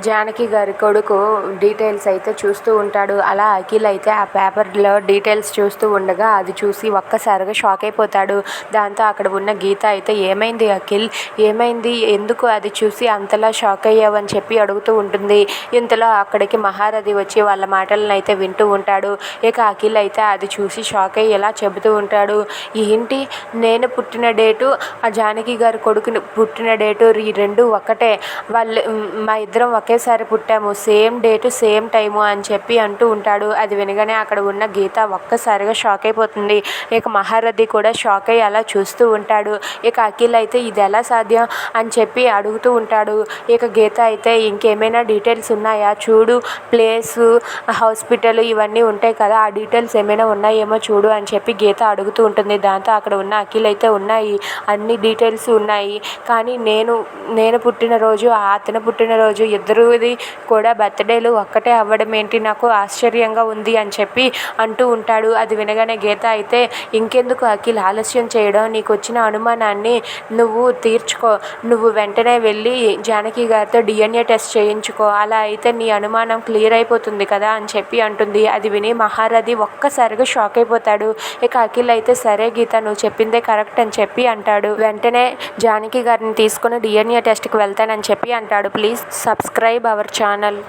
జానకి గారి కొడుకు డీటెయిల్స్ అయితే చూస్తూ ఉంటాడు. అలా అఖిల్ అయితే ఆ పేపర్లో డీటెయిల్స్ చూస్తూ ఉండగా అది చూసి ఒక్కసారిగా షాక్ అయిపోతాడు. దాంతో అక్కడ ఉన్న గీత అయితే ఏమైంది అఖిల్, ఏమైంది, ఎందుకు అది చూసి అంతలా షాక్ అయ్యావు అని చెప్పి అడుగుతూ ఉంటుంది. ఇంతలో అక్కడికి మహారథి వచ్చి వాళ్ళ మాటలను అయితే వింటూ ఉంటాడు. ఇక అఖిల్ అయితే అది చూసి షాక్ అయ్యి ఇలా చెబుతూ ఉంటాడు, ఏంటి నేను పుట్టిన డేటు ఆ జానకి గారి కొడుకుని పుట్టిన డేటు ఈ రెండు ఒకటే, వాళ్ళు మా ఇద్దరం ఒకేసారి పుట్టాము, సేమ్ డేటు సేమ్ టైము అని చెప్పి అంటూ ఉంటాడు. అది వినగానే అక్కడ ఉన్న గీత ఒక్కసారిగా షాక్ అయిపోతుంది. ఇక మహారథి కూడా షాక్ అయ్యి అలా చూస్తూ ఉంటాడు. ఇక అఖిల్ అయితే ఇది ఎలా సాధ్యం అని చెప్పి అడుగుతూ ఉంటాడు. ఇక గీత అయితే ఇంకేమైనా డీటెయిల్స్ ఉన్నాయా చూడు, ప్లేసు, హాస్పిటల్ ఇవన్నీ ఉంటాయి కదా, ఆ డీటెయిల్స్ ఏమైనా ఉన్నాయేమో చూడు అని చెప్పి గీత అడుగుతూ ఉంటుంది. దాంతో అక్కడ ఉన్న అఖిల్ అయితే ఉన్నాయి, అన్ని డీటెయిల్స్ ఉన్నాయి, కానీ నేను పుట్టినరోజు అతను పుట్టినరోజు ఇద్దరిది కూడా బర్త్డేలు ఒక్కటే అవ్వడం ఏంటి, నాకు ఆశ్చర్యంగా ఉంది అని చెప్పి అంటూ ఉంటాడు. అది వినగానే గీత అయితే ఇంకెందుకు అఖిల్ ఆలస్యం చేయడం, నీకు వచ్చిన అనుమానాన్ని నువ్వు తీర్చుకో, నువ్వు వెంటనే వెళ్ళి జానకి గారితో DNA టెస్ట్ చేయించుకో, అలా అయితే నీ అనుమానం క్లియర్ అయిపోతుంది కదా అని చెప్పి అంటుంది. అది విని మహారథి ఒక్కసారిగా షాక్ అయిపోతాడు. ఇక అఖిల్ అయితే సరే గీత నువ్వు చెప్పిందే కరెక్ట్ అని చెప్పి అంటాడు. వెంటనే జానకి గారిని తీసుకుని DNA టెస్ట్కి వెళ్తానని చెప్పి అంటాడు. Please subscribe our channel.